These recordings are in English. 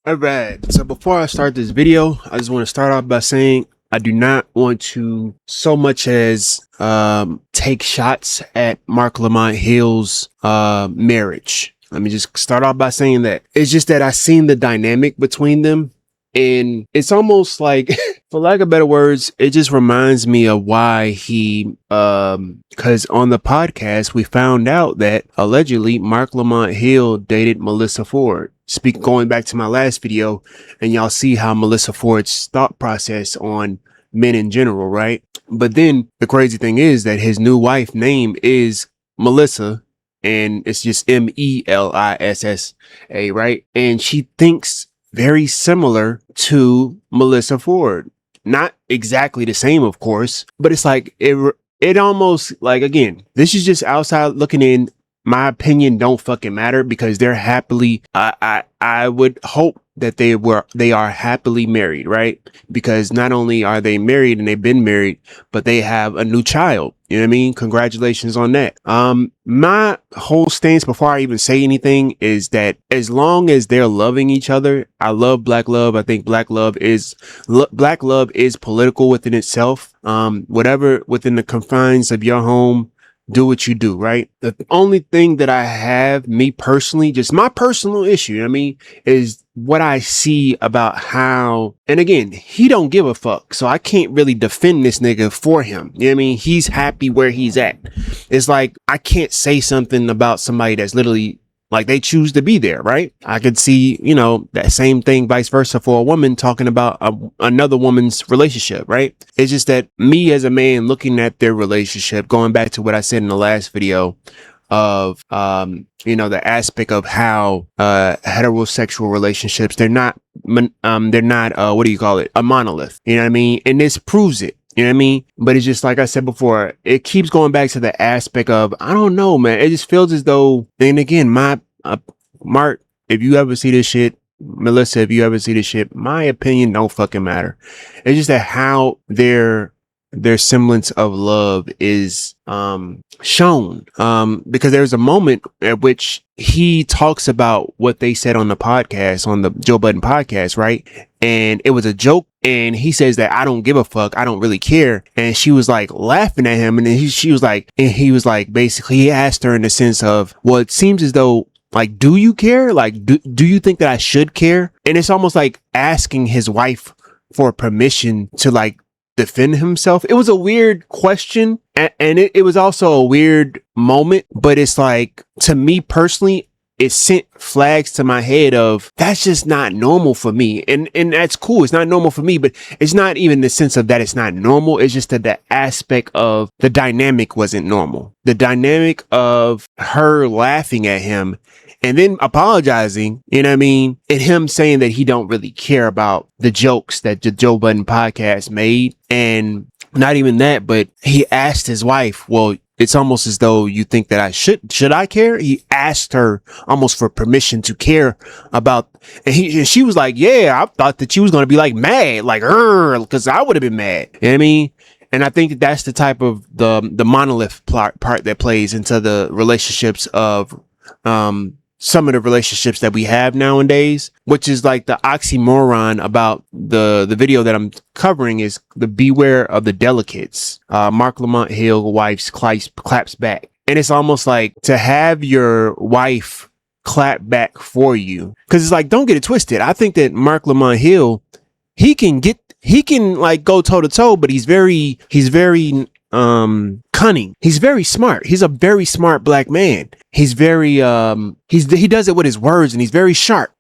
All right. So before I start this video, I just want to start off by saying I do not want to so much as take shots at Mark Lamont Hill's marriage. Let me just start off by saying that it's just that I seen the dynamic between them, and it's almost like, for lack of better words, it just reminds me of why he, cause on the podcast, we found out that allegedly Mark Lamont Hill dated Melissa Ford. Going back to my last video, and y'all see how Melissa Ford's thought process on men in general, right? But then the crazy thing is that his new wife name is Melissa, and it's just Melissa, right? And she thinks very similar to Melissa Ford. Not exactly the same, of course, but it's like it almost, like, again, this is just outside looking in. My opinion don't fucking matter, because they're happily, I would hope that they are happily married, right? Because not only are they married and they've been married, but they have a new child. You know what I mean? Congratulations on that. My whole stance before I even say anything is that as long as they're loving each other, I love black love. I think black love is political within itself. Whatever within the confines of your home, do what you do, right? The only thing that I have, me personally, just my personal issue, you know what I mean, is what I see about how, and again, he don't give a fuck, so I can't really defend this nigga for him. You know what I mean? He's happy where he's at. It's like, I can't say something about somebody that's literally, like, they choose to be there, right? I could see, you know, that same thing vice versa for a woman talking about another woman's relationship, right? It's just that me as a man looking at their relationship, going back to what I said in the last video of, you know, the aspect of how heterosexual relationships, they're not, what do you call it? A monolith. You know what I mean? And this proves it. You know what I mean? But it's just, like I said before, it keeps going back to the aspect of, I don't know, man. It just feels as though, and again, Mark, if you ever see this shit, Melissa, if you ever see this shit, my opinion don't fucking matter. It's just that how their semblance of love is shown, because there's a moment at which he talks about what they said on the podcast, on the Joe Budden podcast, right? And it was a joke, and he says that I don't give a fuck, I don't really care, and she was like laughing at him, and then he was like, basically he asked her in the sense of, well, it seems as though, like, do you care? Like, do you think that I should care? And it's almost like asking his wife for permission to, like, defend himself. It was a weird question, and it was also a weird moment, but it's like, to me personally, it sent flags to my head of, that's just not normal for me. And that's cool. It's not normal for me, but it's not even the sense of that it's not normal. It's just that the aspect of the dynamic wasn't normal. The dynamic of her laughing at him and then apologizing, you know what I mean? And him saying that he don't really care about the jokes that the Joe Budden podcast made. And not even that, but he asked his wife, well, it's almost as though you think that I should I care? He asked her almost for permission to care about, and she was like, yeah, I thought that you was going to be like mad, like, cause I would have been mad. You know what I mean? And I think that that's the type of the monolith part that plays into the relationships of, some of the relationships that we have nowadays, which is like the oxymoron about the video that I'm covering is the beware of the delicates. Mark Lamont Hill wife's claps back. And it's almost like to have your wife clap back for you. Cause it's like, don't get it twisted. I think that Mark Lamont Hill, he can like go toe to toe, but he's very cunning. He's very smart. He's a very smart black man. He's very he does it with his words, and he's very sharp.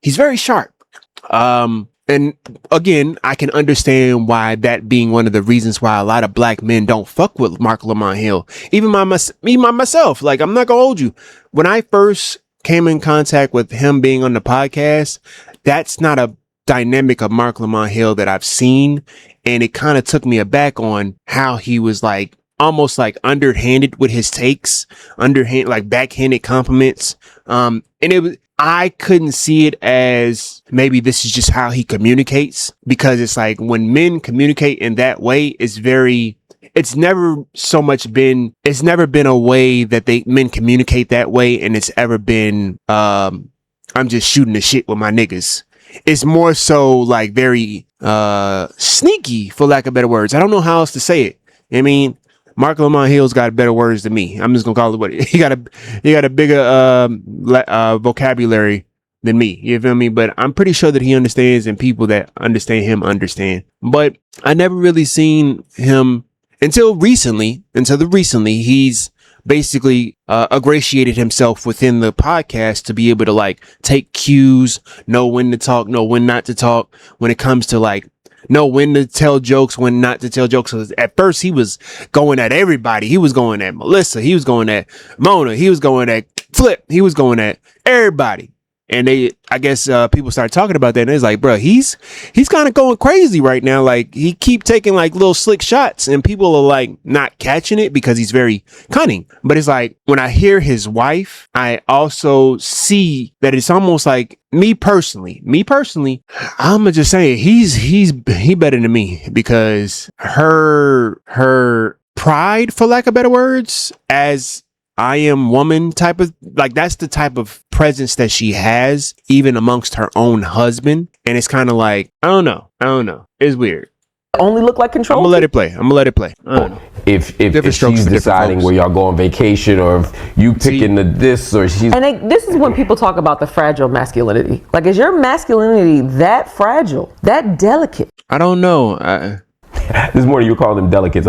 And again, I can understand why that being one of the reasons why a lot of black men don't fuck with Mark Lamont Hill. Even myself, like, I'm not gonna hold you. When I first came in contact with him being on the podcast, that's not a dynamic of Mark Lamont Hill that I've seen. And it kind of took me aback on how he was like, almost like underhanded with his takes, like backhanded compliments. And I couldn't see it as maybe this is just how he communicates, because it's like when men communicate in that way, it's never been a way that men communicate that way. And it's ever been, I'm just shooting the shit with my niggas. is more so like very sneaky, for lack of better words. I don't know how else to say it. I mean, Mark Lamont Hill's got better words than me. I'm just gonna call it what he got a bigger vocabulary than me. You feel me? But I'm pretty sure that he understands, and people that understand him understand. But I never really seen him until recently. He's basically ingratiated himself within the podcast to be able to like take cues, know when to talk, know when not to talk, when it comes to like know when to tell jokes, when not to tell jokes. So at first he was going at everybody. He was going at Melissa, he was going at Mona, he was going at Flip, he was going at everybody. And I guess people started talking about that, and it's like, bro, he's kind of going crazy right now. Like, he keep taking like little slick shots, and people are like not catching it because he's very cunning. But it's like, when I hear his wife, I also see that it's almost like me personally, I'm gonna just say he better than me, because her pride, for lack of better words, as I am woman type of, like, that's the type of presence that she has even amongst her own husband. And it's kind of like, I don't know. It's weird. Only look like control. I'm gonna let it play. I don't know. If she's deciding where y'all go on vacation, or if you picking this, or she's... And this is when people talk about the fragile masculinity. Like, is your masculinity that fragile, that delicate? I don't know. This morning you call them delicates.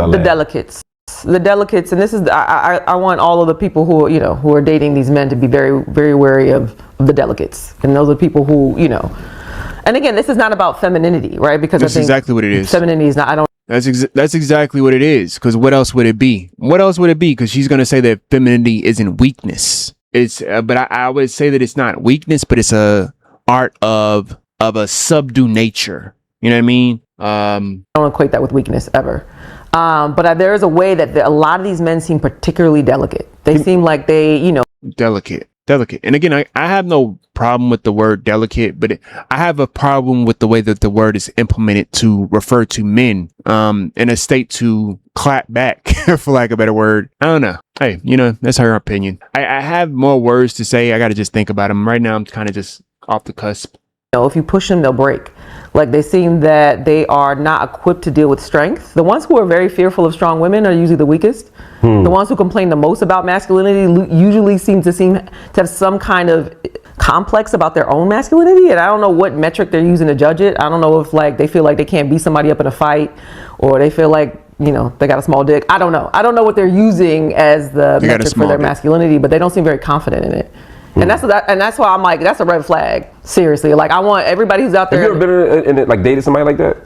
The delicates, and this is I want all of the people who are dating these men to be very, very wary of the delicates, and those are people who, and again, this is not about femininity, right? Because that's exactly what it is. Femininity is not. That's exactly what it is. Because what else would it be? Because she's gonna say that femininity isn't weakness. It's but I would say that it's not weakness, but it's a art of a subdue nature. You know what I mean? I don't equate that with weakness ever. But there is a way that a lot of these men seem particularly delicate. They seem like they, delicate. And again, I have no problem with the word delicate, but I have a problem with the way that the word is implemented to refer to men, in a state to clap back, for lack of a better word. I don't know. Hey, that's her opinion. I have more words to say. I got to just think about them. Right now, I'm kind of just off the cusp. If you push them, they'll break. Like, they seem that they are not equipped to deal with strength. The ones who are very fearful of strong women are usually the weakest. The ones who complain the most about masculinity usually seem to have some kind of complex about their own masculinity. And I don't know what metric they're using to judge it. I don't know if like they feel like they can't beat somebody up in a fight, or they feel like, they got a small dick. I don't know what they're using as the metric for their masculinity, but they don't seem very confident in it. And that's why I'm like, that's a red flag. Seriously, like, I want everybody who's out there. Have you ever been in like dated somebody like that?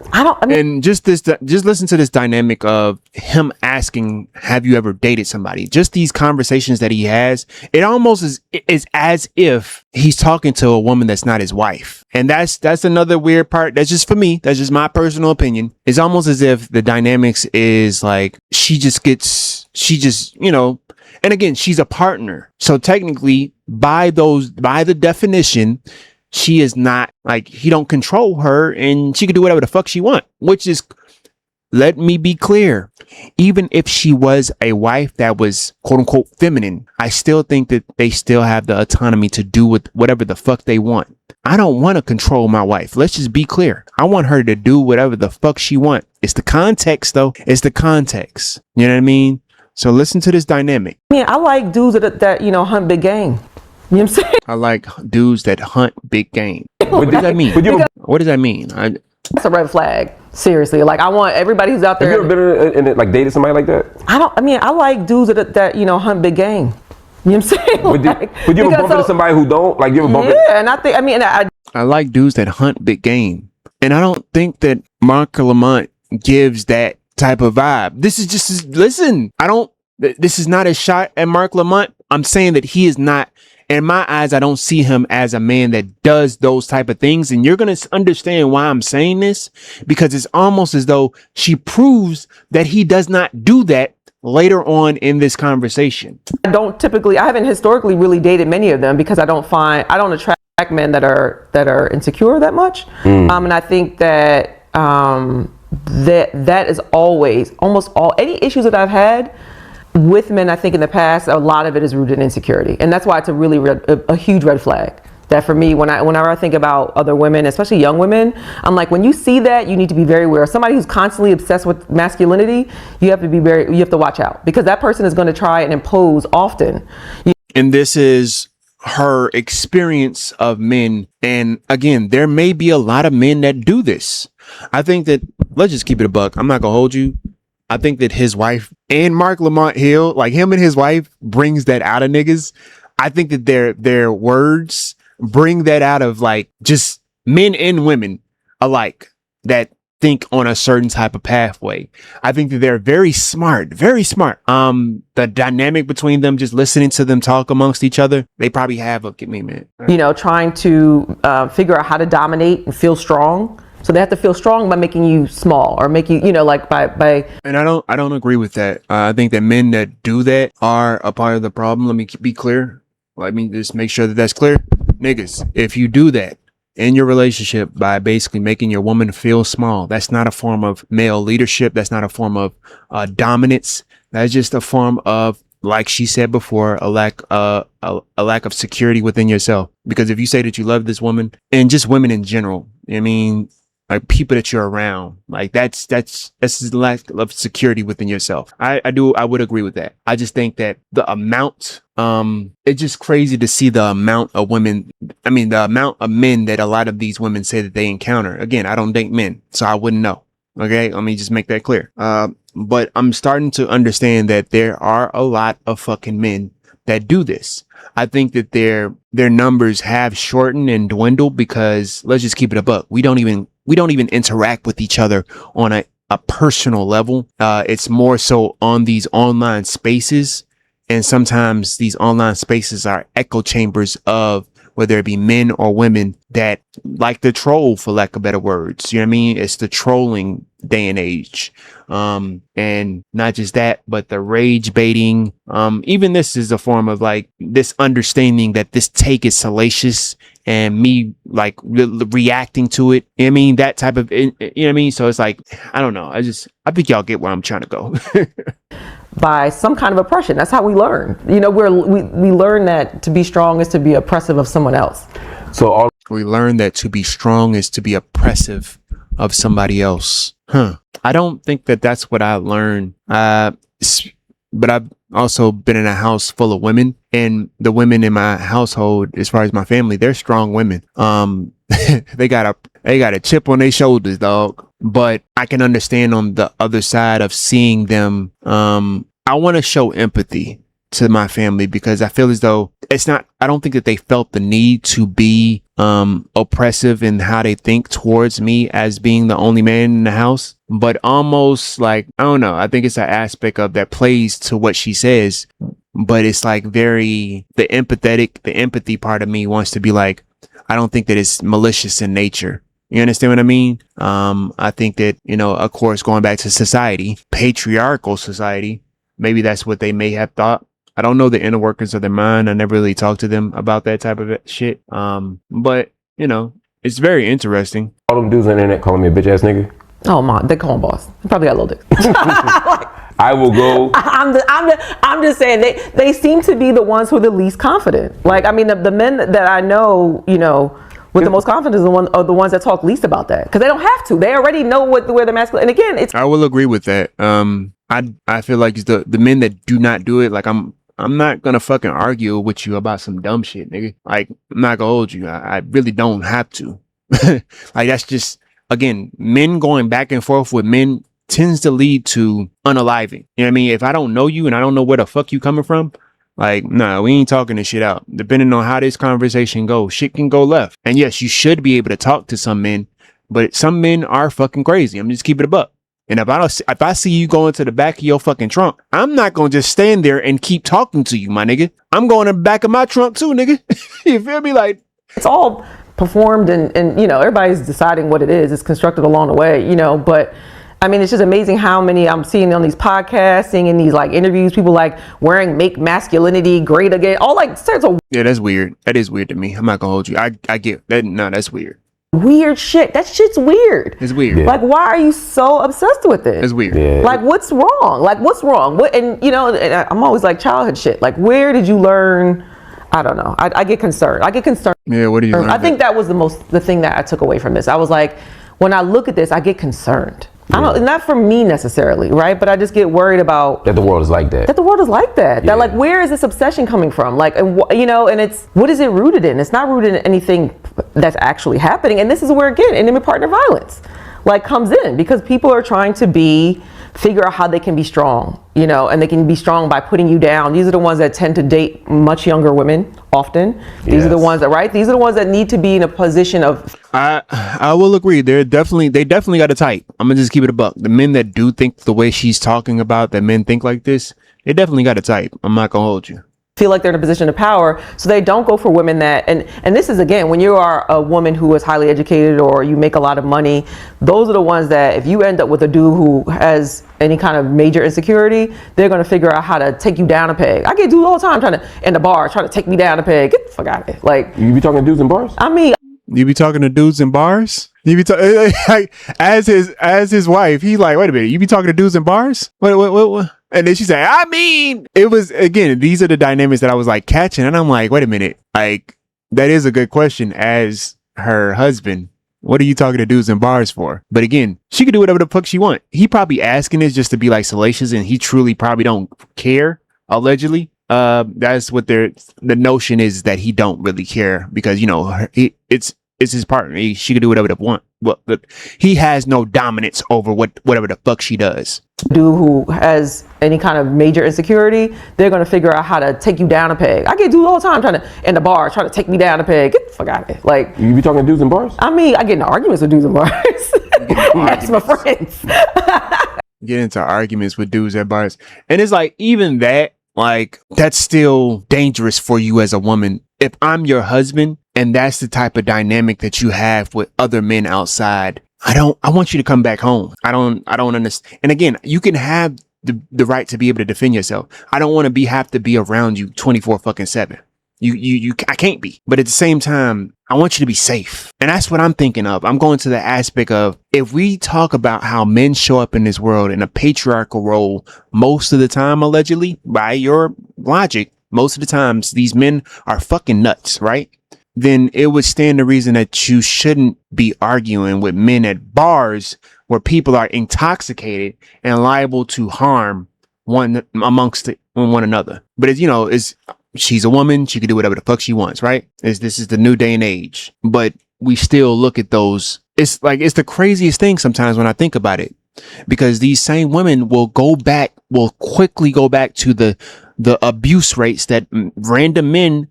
And just listen to this dynamic of him asking, "Have you ever dated somebody?" Just these conversations that he has, it almost is as if he's talking to a woman that's not his wife. And that's another weird part. That's just for me. That's just my personal opinion. It's almost as if the dynamics is like she just, and again, she's a partner. So technically, by the definition, she is not, like, he don't control her, and she can do whatever the fuck she want, which is, let me be clear. Even if she was a wife that was quote unquote feminine, I still think that they still have the autonomy to do with whatever the fuck they want. I don't want to control my wife. Let's just be clear. I want her to do whatever the fuck she want. It's the context though. It's the context. You know what I mean? So listen to this dynamic. Yeah, I like dudes that hunt big game. You know what I'm saying? I like dudes that hunt big game. What does that mean? What does that mean? That's a red flag. Seriously, like, I want everybody who's out there. Have you ever been in like dated somebody like that? I like dudes that hunt big game. You know what I'm saying? Would you ever bump into somebody who don't? Like, you ever bump into? Yeah, and I like dudes that hunt big game. And I don't think that Mark Lamont gives that type of vibe. This is just, listen, this is not a shot at Mark Lamont. I'm saying that he is not, in my eyes, I don't see him as a man that does those type of things. And you're going to understand why I'm saying this, because it's almost as though she proves that he does not do that later on in this conversation. I haven't historically really dated many of them, because I don't attract men that are insecure that much. And I think that that is always, almost all, any issues that I've had with men, I think in the past, a lot of it is rooted in insecurity. And that's why it's a huge red flag. That for me, whenever I think about other women, especially young women, I'm like, when you see that, you need to be very aware. Somebody who's constantly obsessed with masculinity, you have to watch out, because that person is going to try and impose often. And this is her experience of men. And again, there may be a lot of men that do this. I think that, let's just keep it a buck. I'm not gonna hold you. I think that his wife and Mark Lamont Hill, like him and his wife, brings that out of niggas. I think that their words bring that out of like just men and women alike that think on a certain type of pathway. I think that they're very smart, very smart. The dynamic between them, just listening to them talk amongst each other, they probably have get me, man. You know, trying to figure out how to dominate and feel strong. So they have to feel strong by making you small, or make you, you know, like by. And I don't agree with that. I think that men that do that are a part of the problem. Let me be clear. Let me just make sure that that's clear. Niggas, if you do that in your relationship by basically making your woman feel small, that's not a form of male leadership. That's not a form of dominance. That's just a form of, like she said before, a lack of security within yourself. Because if you say that you love this woman, and just women in general, I mean, like people that you're around, like that's the lack of security within yourself. I would agree with that. I just think that the amount, it's just crazy to see the amount of women, the amount of men that a lot of these women say that they encounter. Again, I don't date men, so I wouldn't know. Okay, let me just make that clear. But I'm starting to understand that there are a lot of fucking men that do this. I think that their numbers have shortened and dwindled because, let's just keep it a buck, we don't even interact with each other on a personal level. It's more so on these online spaces. And sometimes these online spaces are echo chambers of, whether it be men or women that like to troll, for lack of better words. You know what I mean? It's the trolling day and age. And not just that, but the rage baiting. Even this is a form of like this understanding that this take is salacious and me like reacting to it. I mean, that type of, you know what I mean? So it's like, I don't know. I think y'all get where I'm trying to go. By some kind of oppression. That's how we learn. You know, we learn that to be strong is to be oppressive of someone else. So we learn that to be strong is to be oppressive of somebody else. I don't think that that's what I learned. But I've also been in a house full of women, and the women in my household, as far as my family, they're strong women. They got a chip on their shoulders, dog. But I can understand on the other side of seeing them. I want to show empathy to my family, because I feel as though I don't think that they felt the need to be oppressive in how they think towards me as being the only man in the house, but almost like, I don't know, I think it's an aspect of that plays to what she says, but it's like the empathy part of me wants to be like, I don't think that it's malicious in nature. You understand what I mean? I think that, you know, of course, going back to society, patriarchal society, maybe that's what they may have thought. I don't know the inner workings of their mind. I never really talked to them about that type of shit. But, you know, it's very interesting. All them dudes on the internet calling me a bitch ass nigga. Oh my, they call him boss. He probably got a little dick. I will go. I'm just saying they seem to be the ones who are the least confident. Like, I mean, the men that I know, you know, with the most confidence are the ones that talk least about that, because they don't have to. They already know where the masculine. And again, I will agree with that. I feel like it's the men that do not do it. Like I'm not gonna fucking argue with you about some dumb shit, nigga. Like, I'm not gonna hold you. I really don't have to. Like, that's just, again, men going back and forth with men tends to lead to unaliving. You know what I mean? If I don't know you and I don't know where the fuck you coming from, like, nah, we ain't talking this shit out. Depending on how this conversation goes, shit can go left. And yes, you should be able to talk to some men, but some men are fucking crazy. I'm just keeping it a buck. And if I see you going to the back of your fucking trunk, I'm not going to just stand there and keep talking to you, my nigga. I'm going to the back of my trunk too, nigga. You feel me? Like, it's all performed and, you know, everybody's deciding what it is. It's constructed along the way, you know, but I mean, it's just amazing how many I'm seeing on these podcasts, seeing in these like interviews, people like make masculinity great again. All like sorts of. Yeah, that's weird. That is weird to me. I'm not going to hold you. I get that. No, that's weird. Weird shit. That shit's weird. It's weird. Yeah. Like, why are you so obsessed with it? It's weird. Yeah. Like, what's wrong? Like, what's wrong? And you know, I'm always like childhood shit. Like, where did you learn I don't know. I get concerned. Yeah, what do you learn? I think that was the thing that I took away from this. I was like, when I look at this, I get concerned. I don't, not for me necessarily, right? But I just get worried about that the world is like that. That That like, where is this obsession coming from? Like, and and it's, what is it rooted in? It's not rooted in anything that's actually happening. And this is where, again, intimate partner violence like comes in, because people are trying to figure out how they can be strong, and they can be strong by putting you down. These are the ones that tend to date much younger women often. These are the ones that, right? These are the ones that need to be in a position of. I will agree. They definitely got a type. I'm gonna just keep it a buck. The men that do think the way she's talking about that men think like this, they definitely got a type. I'm not gonna hold you. Feel like they're in a position of power, so they don't go for women that, and this is, again, when you are a woman who is highly educated or you make a lot of money, those are the ones that if you end up with a dude who has any kind of major insecurity, they're going to figure out how to take you down a peg. I get dudes all the time trying to take me down a peg. Get the fuck out of here. Like, you be talking to dudes in bars? I mean, you be talking to dudes in bars? You be like, as his wife, he's like, wait a minute, you be talking to dudes in bars? What? And then she said, I mean, it was, again, these are the dynamics that I was like catching. And I'm like, wait a minute, like, that is a good question as her husband. What are you talking to dudes in bars for? But again, she could do whatever the fuck she want. He probably asking this just to be like salacious, and he truly probably don't care, allegedly. That's what the notion is, that he don't really care, because, it's his partner. She could do whatever they want. Well, he has no dominance over whatever the fuck she does. Dude who has any kind of major insecurity, they're going to figure out how to take you down a peg. I get dudes all the time trying to take me down a peg. Get the fuck out of here. Like, you be talking to dudes in bars? I mean, I get into arguments with dudes in bars. That's my friends. Get into arguments with dudes at bars. And it's like, even that, like, that's still dangerous for you as a woman. If I'm your husband and that's the type of dynamic that you have with other men outside, I want you to come back home. I don't understand. And again, you can have the right to be able to defend yourself. I don't want to have to be around you 24/7. I can't be. But at the same time, I want you to be safe. And that's what I'm thinking of. I'm going to the aspect of, if we talk about how men show up in this world in a patriarchal role most of the time, allegedly, by your logic, most of the times these men are fucking nuts, right? Then it would stand to reason that you shouldn't be arguing with men at bars where people are intoxicated and liable to harm one another. But she's a woman. She can do whatever the fuck she wants, right? This is the new day and age. But we still look at those. It's the craziest thing sometimes when I think about it, because these same women will quickly go back to the abuse rates that random men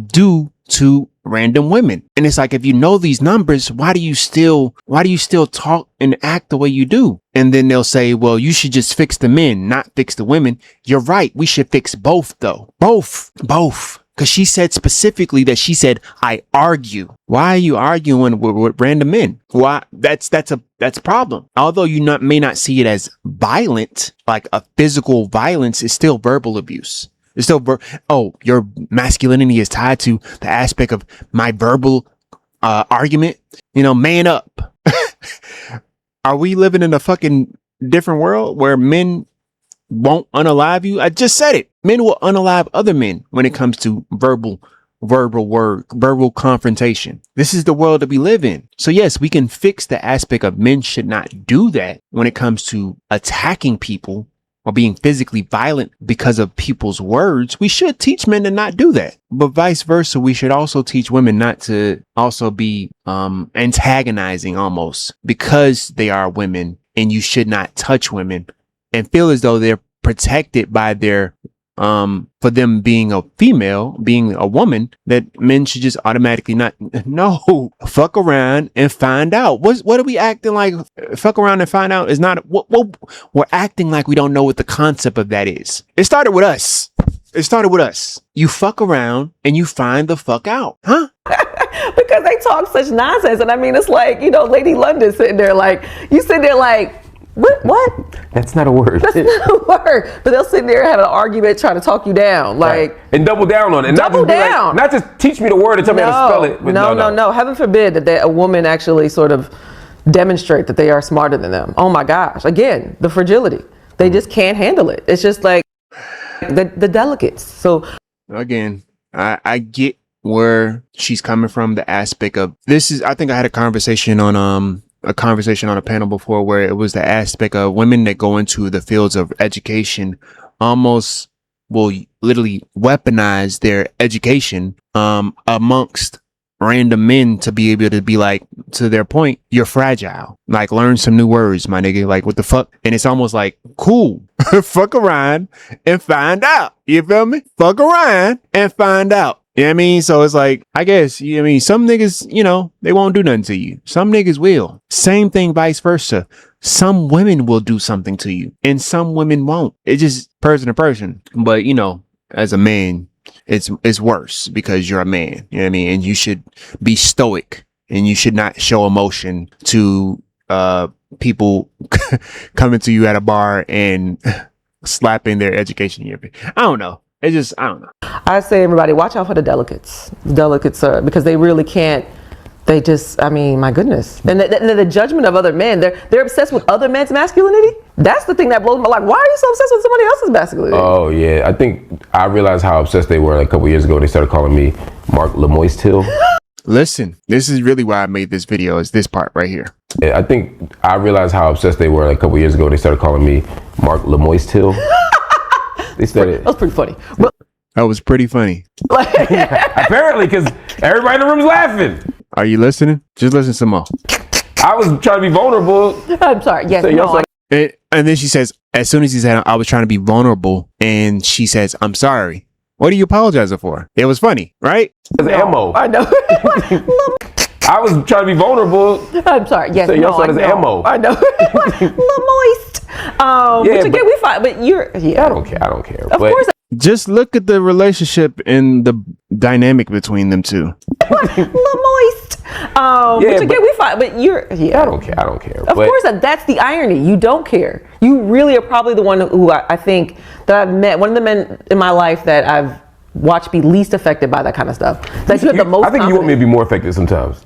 do to random women. And it's like, if you know these numbers, why do you still talk and act the way you do? And then they'll say, well, you should just fix the men, not fix the women. You're right. We should fix both, though. Both. Because she said specifically that she said, I argue. Why are you arguing with random men? Why? That's a problem. Although you may not see it as violent, like a physical violence, is still verbal abuse. It's still your masculinity is tied to the aspect of my verbal argument. Man up. Are we living in a fucking different world where men won't unalive you? I just said it. Men will unalive other men when it comes to verbal confrontation. This is the world that we live in. So yes, we can fix the aspect of men should not do that when it comes to attacking people or being physically violent because of people's words. We should teach men to not do that. But vice versa, we should also teach women not to also be antagonizing almost because they are women, and you should not touch women and feel as though they're protected by their for them being a female, being a woman, that men should just automatically no, fuck around and find out. What are we acting like? Fuck around and find out is not what we're acting like we don't know what the concept of that is. It started with us. You fuck around and you find the fuck out, huh? Because they talk such nonsense. And I mean, it's like, Lady London sitting there like, you sit there like, what? That's not a word. That's not a word. But they'll sit there and have an argument trying to talk you down. Like, right. And double down on it. Double down. Not just teach me the word and tell me how to spell it. But no. Heaven forbid that a woman actually sort of demonstrate that they are smarter than them. Oh my gosh. Again, the fragility. They just can't handle it. It's just like the delegates. So again, I get where she's coming from. The aspect of this is, I think I had a conversation on a panel before where it was the aspect of women that go into the fields of education almost will literally weaponize their education amongst random men to be able to be like, to their point, you're fragile. Like, learn some new words, my nigga. Like, what the fuck? And it's almost like, cool, fuck around and find out. You feel me? Fuck around and find out. You know what I mean? So it's like, I guess, you know what I mean? Some niggas, you know, they won't do nothing to you. Some niggas will. Same thing, vice versa. Some women will do something to you and some women won't. It's just person to person. But, you know, as a man, it's worse because you're a man. You know what I mean? And you should be stoic and you should not show emotion to people coming to you at a bar and slapping their education in your face. I don't know. It's just, I don't know. I say, everybody, watch out for the delicates. Delicates are, because they really can't. They just, I mean, my goodness. And the judgment of other men, they're obsessed with other men's masculinity. That's the thing that blows my, like, why are you so obsessed with somebody else's masculinity? Oh, yeah. I think I realized how obsessed they were like a couple years ago. They started calling me Mark Lemoist Hill. Listen, this is really why I made this video, is this part right here. I think I realized how obsessed they were like a couple years ago. They started calling me Mark Lemoist Hill. They started. That was pretty funny. But That was pretty funny. Apparently, because everybody in the room's laughing. Are you listening? Just listen some more. I was trying to be vulnerable. I'm sorry. Yes, So no, And then she says, as soon as he said, I was trying to be vulnerable, and she says, I'm sorry. What are you apologizing for? It was funny, right? It's ammo. I know. I was trying to be vulnerable. I'm sorry. Yes, So y'all no, said it's ammo. I know. Moist. Yeah, But again, we fight. But you're. Yeah. I don't care. I don't care. Of course. Just look at the relationship and the dynamic between them two. Moist. Yeah, But again, we fight. But you're. Yeah. I don't care. I don't care. Of course, that's the irony. You don't care. You really are probably the one who I think that I've met. One of the men in my life that I've watched be least affected by that kind of stuff. That you have the most. I think you want me to be more effective sometimes.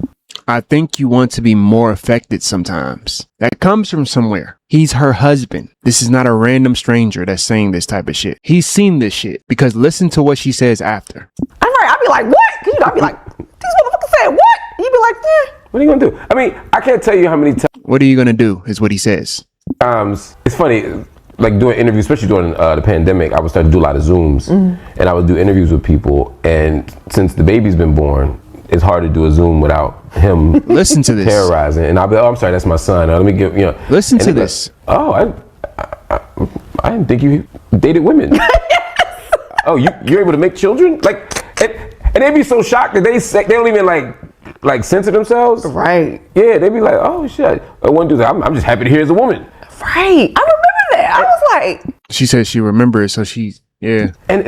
I think you want to be more affected sometimes. That comes from somewhere. He's her husband. This is not a random stranger that's saying this type of shit. He's seen this shit, because listen to what she says after. I'm right. I'd be like, what? Cause I'd be like, these motherfuckers said what? You'd be like, yeah. What are you gonna do? I mean, I can't tell you how many What are you going to do is what he says. times. It's funny, like doing interviews, especially during the pandemic. I would start to do a lot of Zooms, and I would do interviews with people. And since the baby's been born, it's hard to do a Zoom without him Listen to this. terrorizing. And I'll be, oh, I'm sorry, that's my son. Let me give, Listen and to they go, this. Oh, I didn't think you dated women. Oh, you're able to make children? Like, and they'd be so shocked that they don't even like censor themselves. Right. Yeah, they'd be like, oh shit. One dude's like, I'm just happy to hear as a woman. Right. I remember that. I was like, She says she remembers, so she's, yeah. And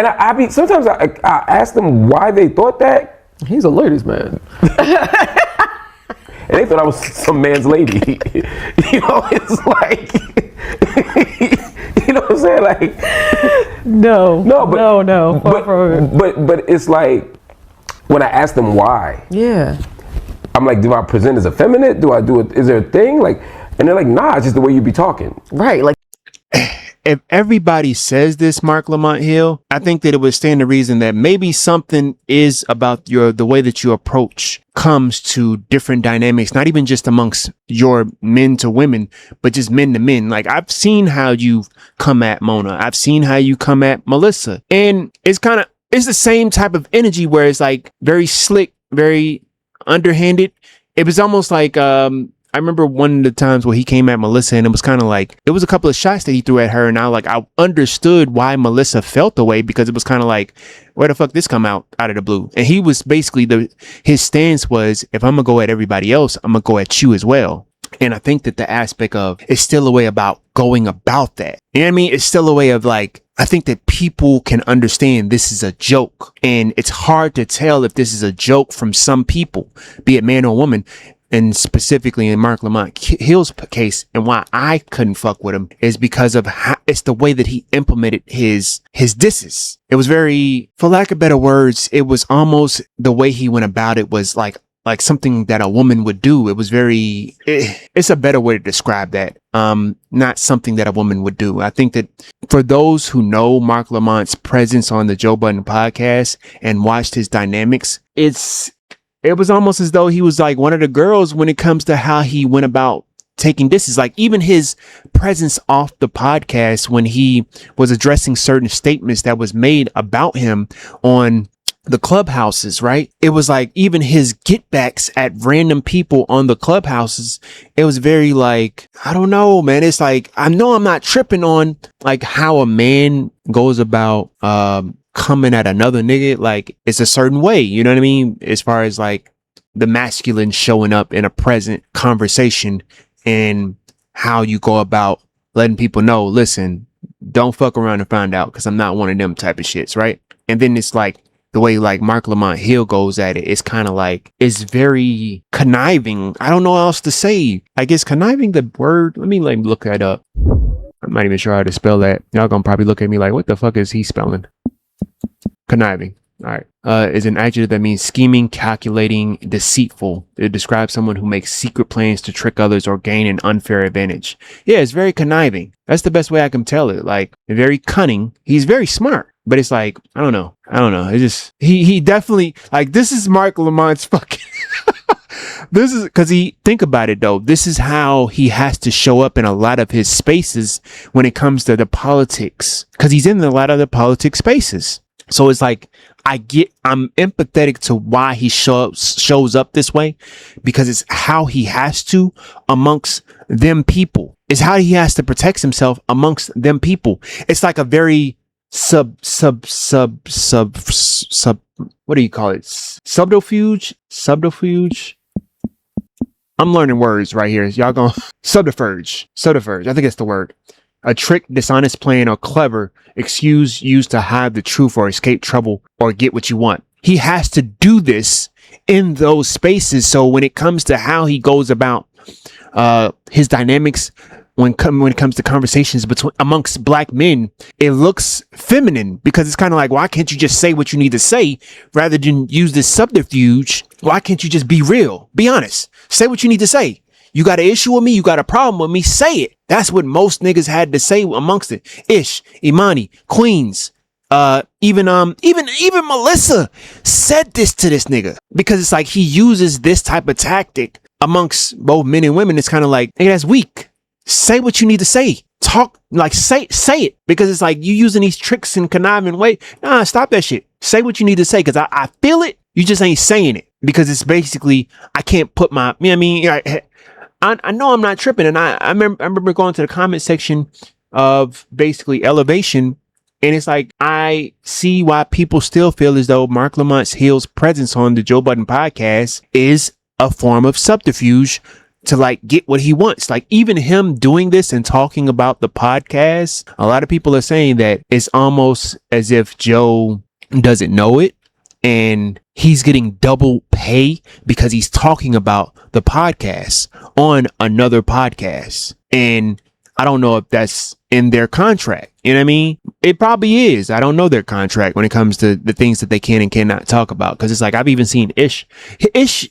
I be sometimes I ask them why they thought that, he's a ladies' man. and they thought I was some man's lady. It's like, you know what I'm saying? Like, No. But it's like when I ask them why, Yeah. I'm like, do I present as effeminate? Do I do it? Is there a thing? Like, and they're like, nah, it's just the way you be talking. Right. Like, If everybody says this, Mark Lamont Hill, I think that it would stand to reason that maybe something is about the way that you approach comes to different dynamics, not even just amongst your men to women, but just men to men. Like, I've seen how you come at Mona. I've seen how you come at Melissa. And it's the same type of energy where it's like very slick, very underhanded. It was almost like, I remember one of the times where he came at Melissa, and it was kind of like, it was a couple of shots that he threw at her, and I understood why Melissa felt the way, because it was kind of like, where the fuck this come out of the blue? And he was basically, his stance was, if I'm gonna go at everybody else, I'm gonna go at you as well. And I think that the aspect of, it's still a way about going about that. You know what I mean? It's still a way of like, I think that people can understand this is a joke, and it's hard to tell if this is a joke from some people, be it man or woman. And specifically in Mark Lamont Hill's case, and why I couldn't fuck with him is because of it's the way that he implemented his disses. It was very, for lack of better words, it was almost the way he went about it was like like something that a woman would do. It was very, it's a better way to describe that. Not something that a woman would do. I think that for those who know Mark Lamont's presence on the Joe Budden podcast and watched his dynamics, it was almost as though he was like one of the girls when it comes to how he went about taking disses. Like even his presence off the podcast when he was addressing certain statements that was made about him on the clubhouses, right? It was like even his get backs at random people on the clubhouses. It was very like, I don't know, man. It's like, I know I'm not tripping on like how a man goes about, coming at another nigga. Like it's a certain way, you know what I mean? As far as like the masculine showing up in a present conversation and how you go about letting people know, listen, don't fuck around and find out, because I'm not one of them type of shits, right? And then it's like the way like Mark Lamont Hill goes at it, it's kind of like, it's very conniving. I don't know what else to say. I guess conniving, the word, let me look that up. I'm not even sure how to spell that. Y'all gonna probably look at me like, what the fuck is he spelling? Conniving. All right. Is an adjective that means scheming, calculating, deceitful. It describes someone who makes secret plans to trick others or gain an unfair advantage. Yeah, it's very conniving. That's the best way I can tell it. Like very cunning. He's very smart, but it's like, I don't know. It's just, he definitely, like, this is Mark Lamont's fucking, this is, cause think about it though. This is how he has to show up in a lot of his spaces when it comes to the politics, cause he's in a lot of the politics spaces. So it's like, I'm empathetic to why he shows up this way, because it's how he has to amongst them people. It's how he has to protect himself amongst them people. It's like a very sub, what do you call it? Subterfuge. I'm learning words right here. Y'all going subterfuge. I think that's the word. A trick, dishonest plan, or clever excuse used to hide the truth or escape trouble or get what you want. He has to do this in those spaces. So when it comes to how he goes about his dynamics, when it comes to conversations amongst black men, it looks feminine, because it's kind of like, why can't you just say what you need to say rather than use this subterfuge? Why can't you just be real? Be honest. Say what you need to say. You got an issue with me? You got a problem with me? Say it. That's what most niggas had to say amongst it. Ish, Imani, Queens, even Melissa said this to this nigga, because it's like he uses this type of tactic amongst both men and women. It's kind of like, hey, that's weak. Say what you need to say. Talk, like say it, because it's like you using these tricks and conniving way. Nah, stop that shit. Say what you need to say, because I feel it. You just ain't saying it, because it's basically, I can't put my, you know what I mean? I know I'm not tripping. And I remember going to the comment section of basically Elevation, and it's like, I see why people still feel as though Mark Lamont Hill's presence on the Joe Budden podcast is a form of subterfuge to like get what he wants. Like even him doing this and talking about the podcast, a lot of people are saying that it's almost as if Joe doesn't know it, and he's getting double pay because he's talking about the podcast on another podcast. And I don't know if that's in their contract. You know what I mean? It probably is. I don't know their contract when it comes to the things that they can and cannot talk about. Cause it's like, I've even seen Ish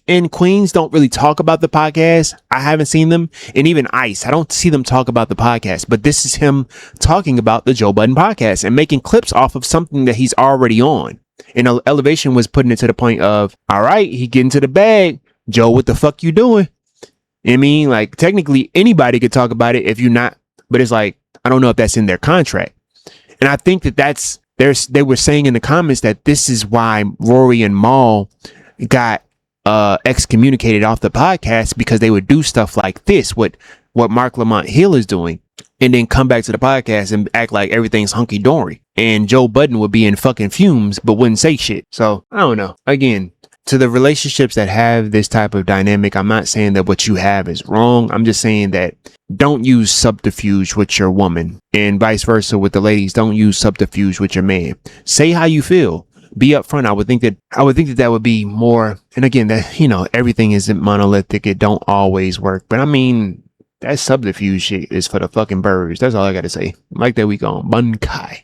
and Queens don't really talk about the podcast. I haven't seen them. And even Ice, I don't see them talk about the podcast, but this is him talking about the Joe Budden podcast and making clips off of something that he's already on. And Elevation was putting it to the point of, all right, he getting to the bag. Joe, what the fuck you doing? I mean, like technically anybody could talk about it if you're not, but it's like, I don't know if that's in their contract. And I think that they were saying in the comments that this is why Rory and Mal got excommunicated off the podcast, because they would do stuff like this, what Mark Lamont Hill is doing, and then come back to the podcast and act like everything's hunky dory. And Joe Budden would be in fucking fumes, but wouldn't say shit. So I don't know. Again, to the relationships that have this type of dynamic, I'm not saying that what you have is wrong. I'm just saying that don't use subterfuge with your woman, and vice versa with the ladies. Don't use subterfuge with your man. Say how you feel. Be upfront. I would think that would be more. And again, that, you know, everything isn't monolithic. It don't always work. But I mean, that subterfuge shit is for the fucking birds. That's all I got to say. Like that week on Bunkai.